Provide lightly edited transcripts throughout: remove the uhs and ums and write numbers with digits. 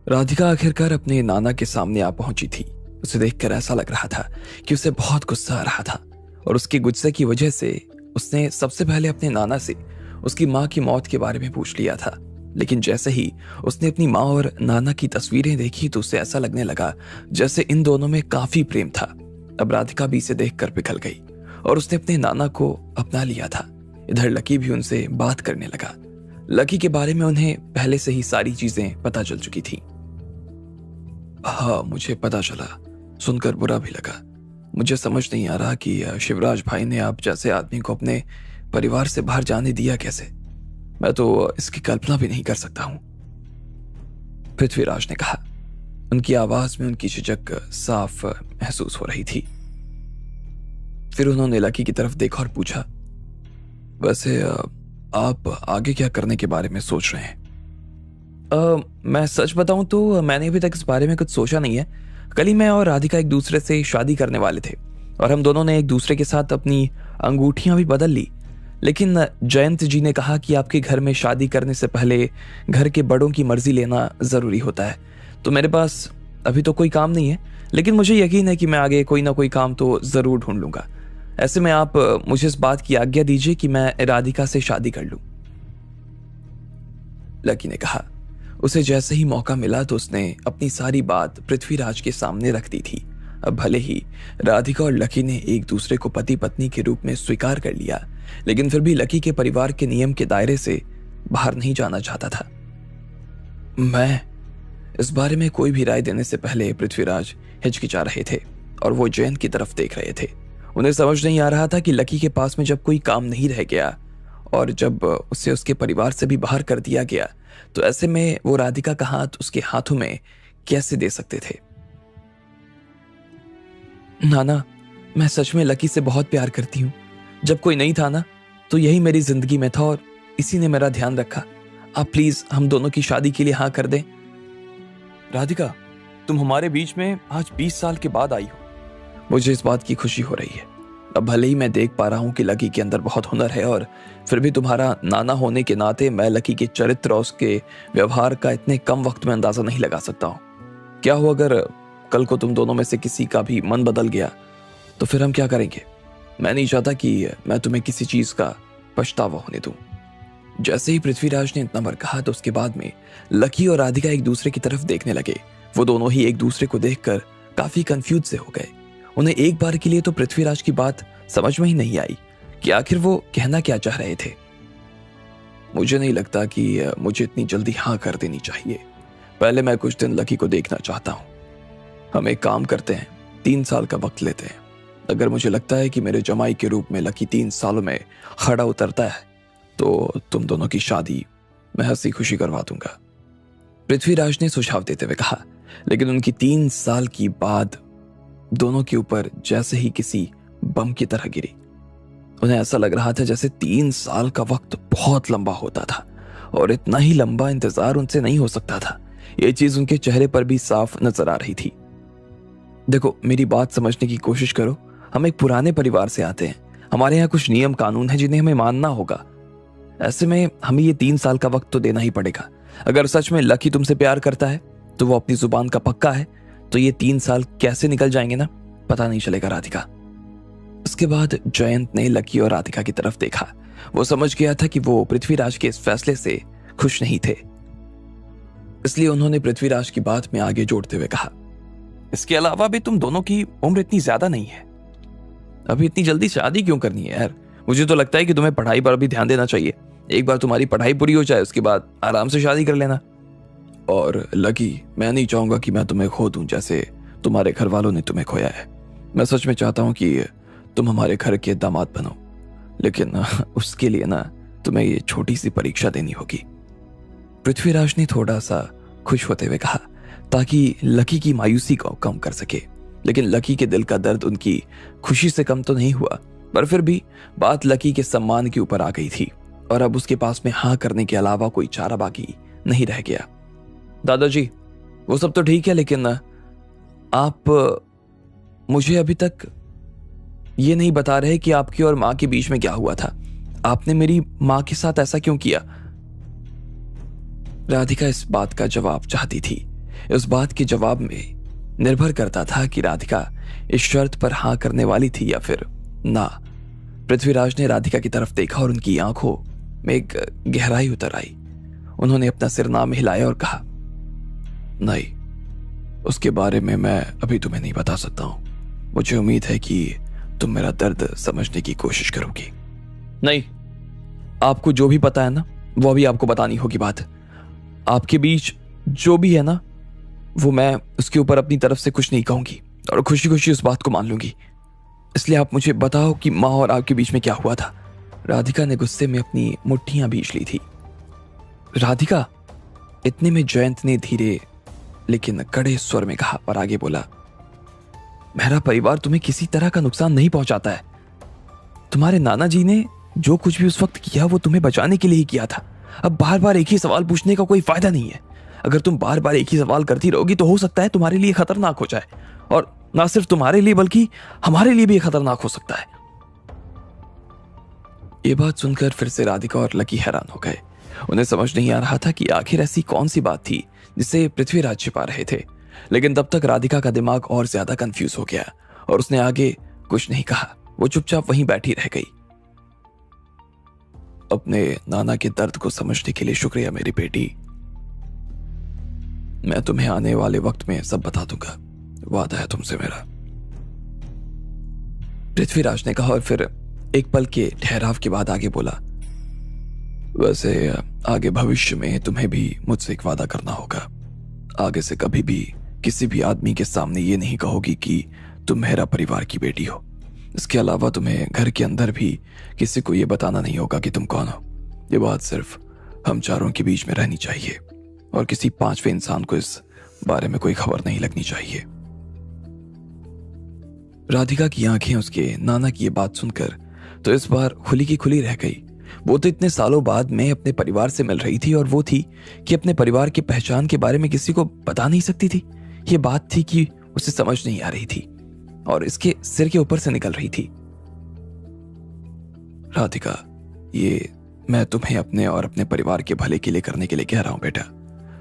राधिका आखिरकार अपने नाना के सामने आ पहुंची थी। उसे देखकर ऐसा लग रहा था कि उसे बहुत गुस्सा आ रहा था और उसके गुस्से की वजह से उसने सबसे पहले अपने नाना से उसकी माँ की मौत के बारे में पूछ लिया था। लेकिन जैसे ही उसने अपनी माँ और नाना की तस्वीरें देखी तो उसे ऐसा लगने लगा जैसे इन दोनों में काफी प्रेम था। अब राधिका भी इसे देखकर पिघल गई और उसने अपने नाना को अपना लिया था। इधर लकी भी उनसे बात करने लगा। लकी के बारे में उन्हें पहले से ही सारी चीजें पता चल चुकी थी। हाँ, मुझे पता चला, सुनकर बुरा भी लगा। मुझे समझ नहीं आ रहा कि शिवराज भाई ने आप जैसे आदमी को अपने परिवार से बाहर जाने दिया कैसे। मैं तो इसकी कल्पना भी नहीं कर सकता हूं, पृथ्वीराज ने कहा। उनकी आवाज में उनकी झिझक साफ महसूस हो रही थी। फिर उन्होंने लकी की तरफ देखा और पूछा, वैसे आप आगे क्या करने के बारे में सोच रहे हैं? मैं सच बताऊं तो मैंने अभी तक इस बारे में कुछ सोचा नहीं है। कल ही मैं और राधिका एक दूसरे से शादी करने वाले थे और हम दोनों ने एक दूसरे के साथ अपनी अंगूठियां भी बदल ली। लेकिन जयंत जी ने कहा कि आपके घर में शादी करने से पहले घर के बड़ों की मर्जी लेना जरूरी होता है। तो मेरे पास अभी तो कोई काम नहीं है, लेकिन मुझे यकीन है कि मैं आगे कोई ना कोई काम तो जरूर ढूंढ लूंगा। ऐसे में आप मुझे इस बात की आज्ञा दीजिए कि मैं राधिका से शादी कर लूं। लकी ने कहा। उसे जैसे ही मौका मिला तो उसने अपनी सारी बात पृथ्वीराज के सामने रख दी थी। अब भले ही राधिका और लकी ने एक दूसरे को पति पत्नी के रूप में स्वीकार कर लिया, लेकिन फिर भी लकी के परिवार के नियम के दायरे से बाहर नहीं जाना चाहता था। मैं इस बारे में कोई भी राय देने से पहले पृथ्वीराज हिचकिचा रहे थे और वो जयंत की तरफ देख रहे थे। उन्हें समझ नहीं आ रहा था कि लकी के पास में जब कोई काम नहीं रह गया और जब उसे उसके परिवार से भी बाहर कर दिया गया तो ऐसे में वो राधिका का हाथ उसके हाथों में कैसे दे सकते थे। नाना, मैं सच में लकी से बहुत प्यार करती हूँ। जब कोई नहीं था ना तो यही मेरी जिंदगी में था और इसी ने मेरा ध्यान रखा। आप प्लीज हम दोनों की शादी के लिए हाँ कर दें। राधिका, तुम हमारे बीच में आज 20 साल के बाद आई हो। मुझे इस बात की खुशी हो रही है। अब भले ही मैं देख पा रहा हूं कि लकी के अंदर बहुत हुनर है और फिर भी तुम्हारा नाना होने के नाते मैं लकी के चरित्र और उसके व्यवहार का इतने कम वक्त में अंदाजा नहीं लगा सकता हूं। क्या हो अगर कल को तुम दोनों में से किसी का भी मन बदल गया तो फिर हम क्या करेंगे? मैं नहीं चाहता कि मैं तुम्हें किसी चीज का पछतावा होने दूं। जैसे ही पृथ्वीराज ने इतना बार कहा तो उसके बाद में लकी और राधिका एक दूसरे की तरफ देखने लगे। वो दोनों ही एक दूसरे को देखकर काफी कंफ्यूज से हो गए। उन्हें एक बार के लिए तो पृथ्वीराज की बात समझ में ही नहीं आई कि आखिर वो कहना क्या चाह रहे थे। मुझे नहीं लगता कि मुझे इतनी जल्दी हाँ कर देनी चाहिए। पहले मैं कुछ दिन लकी को देखना चाहता हूं। हम एक काम करते हैं, 3 साल का वक्त लेते हैं। अगर मुझे लगता है कि मेरे जमाई के रूप में लकी 3 सालों में खड़ा उतरता है तो तुम दोनों की शादी मैं हंसी खुशी करवा दूंगा, पृथ्वीराज ने सुझाव देते हुए कहा। लेकिन उनकी 3 साल की बात दोनों के ऊपर जैसे ही किसी बम की तरह गिरी। उन्हें ऐसा लग रहा था जैसे 3 साल का वक्त बहुत लंबा होता था और इतना ही लंबा इंतजार उनसे नहीं हो सकता था। यह चीज उनके चेहरे पर भी साफ नजर आ रही थी। देखो, मेरी बात समझने की कोशिश करो। हम एक पुराने परिवार से आते हैं। हमारे यहाँ कुछ नियम कानून है जिन्हें हमें मानना होगा। ऐसे में हमें ये 3 साल का वक्त तो देना ही पड़ेगा। अगर सच में लकी तुमसे प्यार करता है तो वो अपनी जुबान का पक्का है, तो ये 3 साल कैसे निकल जाएंगे ना, पता नहीं चलेगा राधिका। उसके बाद जयंत ने लकी और राधिका की तरफ देखा। वो समझ गया था कि वो पृथ्वीराज के इस फैसले से खुश नहीं थे, इसलिए उन्होंने पृथ्वीराज की बात में आगे जोड़ते हुए कहा, इसके अलावा भी तुम दोनों की उम्र इतनी ज्यादा नहीं है। अभी इतनी जल्दी शादी क्यों करनी है यार? मुझे तो लगता है कि तुम्हें पढ़ाई पर भी ध्यान देना चाहिए। एक बार तुम्हारी पढ़ाई पूरी हो जाए उसके बाद आराम से शादी कर लेना। और लकी, मैं नहीं चाहूंगा कि मैं तुम्हें खो दूं जैसे तुम्हारे घर वालों ने तुम्हें खोया है। मैं सच में चाहता हूं कि तुम हमारे घर के दामाद बनो, लेकिन उसके लिए ना तुम्हें ये छोटी सी परीक्षा देनी होगी, पृथ्वीराज ने थोड़ा सा खुश होते हुए कहा, ताकि लकी की मायूसी को कम कर सके। लेकिन लकी के दिल का दर्द उनकी खुशी से कम तो नहीं हुआ, पर फिर भी बात लकी के सम्मान के ऊपर आ गई थी और अब उसके पास में हाँ करने के अलावा कोई चारा बाकी नहीं रह गया। दादाजी, वो सब तो ठीक है, लेकिन आप मुझे अभी तक ये नहीं बता रहे कि आपकी और माँ के बीच में क्या हुआ था। आपने मेरी माँ के साथ ऐसा क्यों किया? राधिका इस बात का जवाब चाहती थी, इस बात के जवाब में निर्भर करता था कि राधिका इस शर्त पर हाँ करने वाली थी या फिर ना। पृथ्वीराज ने राधिका की तरफ देखा और उनकी आंखों में एक गहराई उतर आई। उन्होंने अपना सिर नाम हिलाया और कहा, नहीं, उसके बारे में मैं अभी तुम्हें नहीं बता सकता हूं। मुझे उम्मीद है कि तुम मेरा दर्द समझने की कोशिश करोगी। नहीं, आपको जो भी पता है ना, वो अभी आपको बतानी होगी बात। आपके बीच जो भी है ना, वो मैं उसके ऊपर अपनी तरफ से कुछ नहीं कहूंगी और खुशी खुशी उस बात को मान लूंगी। इसलिए आप मुझे बताओ कि माँ और आपके बीच में क्या हुआ था। राधिका ने गुस्से में अपनी मुट्ठियां भींच ली थी। राधिका, इतने में जयंत ने धीरे लेकिन कड़े स्वर में कहा और आगे बोला, मेरा परिवार तुम्हें किसी तरह का नुकसान नहीं पहुंचाता है। तुम्हारे नाना जी ने जो कुछ भी उस वक्त किया वो तुम्हें बचाने के लिए ही किया था। अब बार बार एक ही सवाल पूछने का कोई फायदा नहीं है। अगर तुम बार बार एक ही सवाल करती रहोगी तो हो सकता है तुम्हारे लिए खतरनाक हो जाए, और ना सिर्फ तुम्हारे लिए बल्कि हमारे लिए भी खतरनाक हो सकता है। ये बात सुनकर फिर से राधिका और लकी हैरान हो गए। उन्हें समझ नहीं आ रहा था कि आखिर ऐसी कौन सी बात थी जिसे पृथ्वीराज छिपा रहे थे। लेकिन तब तक राधिका का दिमाग और ज्यादा कंफ्यूज हो गया और उसने आगे कुछ नहीं कहा। वो चुपचाप वहीं बैठी रह गई। अपने नाना के दर्द को समझने के लिए शुक्रिया मेरी बेटी। मैं तुम्हें आने वाले वक्त में सब बता दूंगा, वादा है तुमसे मेरा, पृथ्वीराज ने कहा और फिर एक पल के ठहराव के बाद आगे बोला, वैसे आगे भविष्य में तुम्हें भी मुझसे एक वादा करना होगा। आगे से कभी भी किसी भी आदमी के सामने ये नहीं कहोगी कि तुम मेरा परिवार की बेटी हो। इसके अलावा तुम्हें घर के अंदर भी किसी को ये बताना नहीं होगा कि तुम कौन हो। ये बात सिर्फ हम चारों के बीच में रहनी चाहिए और किसी पांचवें इंसान को इस बारे में कोई खबर नहीं लगनी चाहिए। राधिका की आंखें उसके नाना की ये बात सुनकर तो इस बार खुली की खुली रह गई। वो तो इतने सालों बाद में अपने परिवार से मिल रही थी और वो थी कि अपने परिवार की पहचान के बारे में किसी को बता नहीं सकती थी। ये बात थी कि उसे समझ नहीं आ रही थी और इसके सिर के ऊपर से निकल रही थी। राधिका, ये मैं तुम्हें अपने और अपने परिवार के भले के लिए करने के लिए कह रहा हूं बेटा।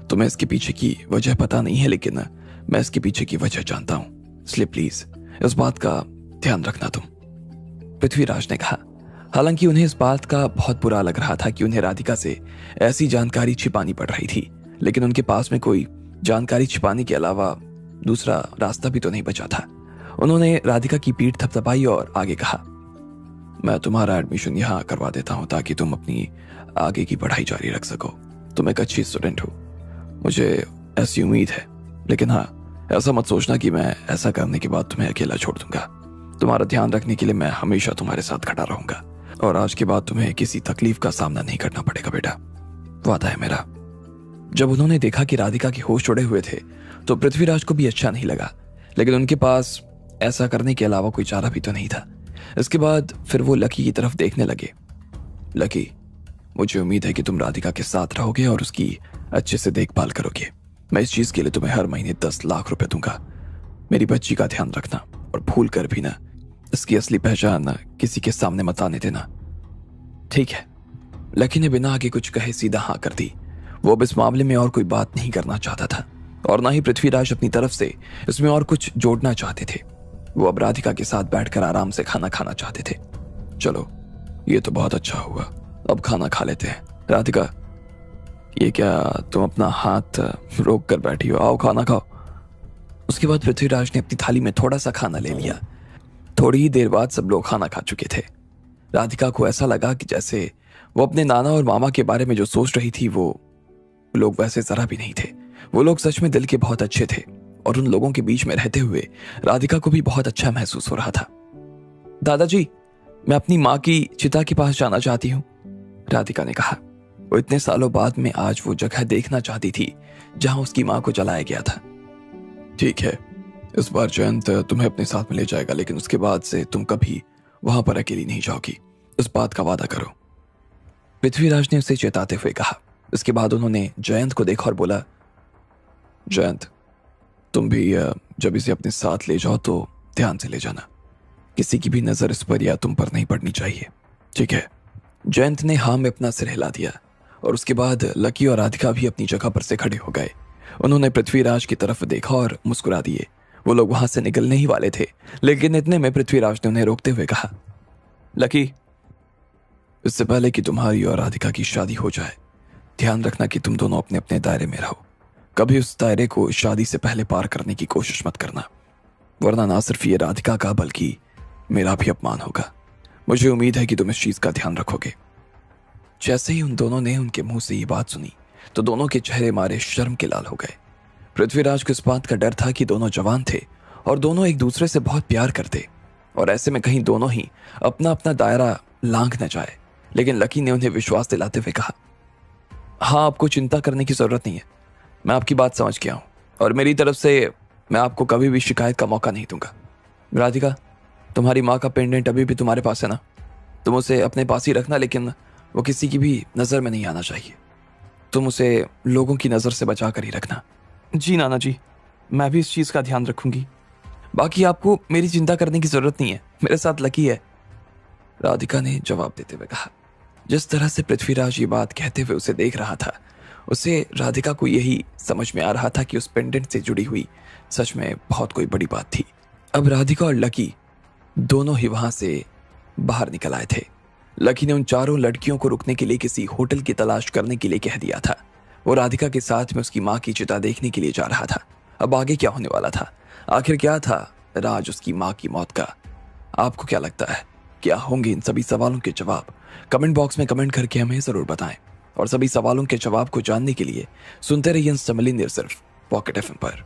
तुम्हें इसके पीछे की वजह पता नहीं है, लेकिन मैं इसके पीछे की वजह जानता हूं। इसलिए प्लीज इस बात का ध्यान रखना तुम, पृथ्वीराज ने कहा। हालांकि उन्हें इस बात का बहुत बुरा लग रहा था कि उन्हें राधिका से ऐसी जानकारी छिपानी पड़ रही थी, लेकिन उनके पास में कोई जानकारी छिपाने के अलावा दूसरा रास्ता भी तो नहीं बचा था। उन्होंने राधिका की पीठ थपथपाई और आगे कहा, मैं तुम्हारा एडमिशन यहाँ करवा देता हूँ ताकि तुम अपनी आगे की पढ़ाई जारी रख सको। तुम एक अच्छी स्टूडेंट हो, मुझे ऐसी उम्मीद है। लेकिन हाँ, ऐसा मत सोचना कि मैं ऐसा करने के बाद तुम्हें अकेला छोड़ दूंगा। तुम्हारा ध्यान रखने के लिए मैं हमेशा तुम्हारे साथ खड़ा रहूंगा और आज के बाद तुम्हें किसी तकलीफ का सामना नहीं करना पड़ेगा बेटा, वादा है मेरा। जब उन्होंने देखा कि राधिका के होश उड़े हुए थे तो पृथ्वीराज को भी अच्छा नहीं लगा, लेकिन उनके पास ऐसा करने के अलावा कोई चारा भी तो नहीं था। इसके बाद फिर वो लकी की तरफ देखने लगे। लकी, मुझे उम्मीद है कि तुम राधिका के साथ रहोगे और उसकी अच्छे से देखभाल करोगे। मैं इस चीज के लिए तुम्हें हर महीने 10 लाख रुपए दूंगा। मेरी बच्ची का ध्यान रखना और भूल कर भी ना इसकी असली पहचान किसी के सामने मत आने देना। ठीक है। लकी ने बिना आगे कुछ कहे सीधा हाँ कर दी। वो अब इस मामले में और कोई बात नहीं करना चाहता था और ना ही पृथ्वीराज अपनी तरफ से इसमें और कुछ जोड़ना चाहते थे। वो अब राधिका के साथ बैठकर आराम से खाना खाना चाहते थे। चलो, ये तो बहुत अच्छा हुआ, अब खाना खा लेते हैं। राधिका, ये क्या तुम अपना हाथ रोक कर बैठी हो? आओ खाना खाओ। उसके बाद पृथ्वीराज ने अपनी थाली में थोड़ा सा खाना ले लिया। थोड़ी ही देर बाद सब लोग खाना खा चुके थे। राधिका को ऐसा लगा कि जैसे वो अपने नाना और मामा के बारे में जो सोच रही थी वो लोग वैसे जरा भी नहीं थे। वो लोग सच में दिल के बहुत अच्छे थे और उन लोगों के बीच में रहते हुए राधिका को भी बहुत अच्छा महसूस हो रहा था। दादाजी, मैं अपनी माँ की चिता के पास जाना चाहती हूँ, राधिका ने कहा। वो इतने सालों बाद में आज वो जगह देखना चाहती थी जहां उसकी माँ को जलाया गया था। ठीक है, इस बार जयंत तुम्हें अपने साथ में ले जाएगा, लेकिन उसके बाद से तुम कभी वहां पर अकेली नहीं जाओगी। इस बात का वादा करो, पृथ्वीराज ने उसे चेताते हुए कहा। इसके बाद उन्होंने जयंत को देखा और बोला, जयंत, तुम भी जब इसे अपने साथ ले जाओ तो ध्यान से ले जाना। किसी की भी नजर इस पर या तुम पर नहीं पड़नी चाहिए, ठीक है? जयंत ने हाँ में अपना सिर हिला दिया और उसके बाद लकी और राधिका भी अपनी जगह पर से खड़े हो गए। उन्होंने पृथ्वीराज की तरफ देखा और मुस्कुरा दिए। वो लोग वहां से निकलने ही वाले थे, लेकिन इतने में पृथ्वीराज ने उन्हें रोकते हुए कहा, लकी, इससे पहले कि तुम्हारी और राधिका की शादी हो जाए, ध्यान रखना कि तुम दोनों अपने अपने दायरे में रहो। कभी उस दायरे को शादी से पहले पार करने की कोशिश मत करना, वरना ना सिर्फ ये राधिका का बल्कि मेरा भी अपमान होगा। मुझे उम्मीद है कि तुम इस चीज का ध्यान रखोगे। जैसे ही उन दोनों ने उनके मुंह से ये बात सुनी तो दोनों के चेहरे मारे शर्म के लाल हो गए। पृथ्वीराज को इस बात का डर था कि दोनों जवान थे और दोनों एक दूसरे से बहुत प्यार करते, और ऐसे में कहीं दोनों ही अपना अपना दायरा लांघ न जाए। लेकिन लकी ने उन्हें विश्वास दिलाते हुए कहा, हाँ, आपको चिंता करने की जरूरत नहीं है, मैं आपकी बात समझ गया हूं और मेरी तरफ से मैं आपको कभी भी शिकायत का मौका नहीं दूंगा। राधिका, तुम्हारी माँ का पेंडेंट अभी भी तुम्हारे पास है ना? तुम उसे अपने पास ही रखना, लेकिन वो किसी की भी नज़र में नहीं आना चाहिए। तुम उसे लोगों की नज़र से बचा कर ही रखना। जी नाना जी, मैं भी इस चीज़ का ध्यान रखूंगी। बाकी आपको मेरी चिंता करने की जरूरत नहीं है, मेरे साथ लकी है, राधिका ने जवाब देते हुए कहा। जिस तरह से पृथ्वीराज ये बात कहते हुए उसे देख रहा था, उसे राधिका को यही समझ में आ रहा था कि उस पेंडेंट से जुड़ी हुई सच में बहुत कोई बड़ी बात थी। अब राधिका और लकी दोनों ही वहां से बाहर निकल आए थे। लकी ने उन चारों लड़कियों को रुकने के लिए किसी होटल की तलाश करने के लिए कह दिया था। वो राधिका के साथ में उसकी माँ की चिता देखने के लिए जा रहा था। अब आगे क्या होने वाला था? आखिर क्या था राज उसकी माँ की मौत का? आपको क्या लगता है, क्या होंगे इन सभी सवालों के जवाब? कमेंट बॉक्स में कमेंट करके हमें जरूर बताएं, और सभी सवालों के जवाब को जानने के लिए सुनते रहिए सिर्फ पॉकेट एफएम पर।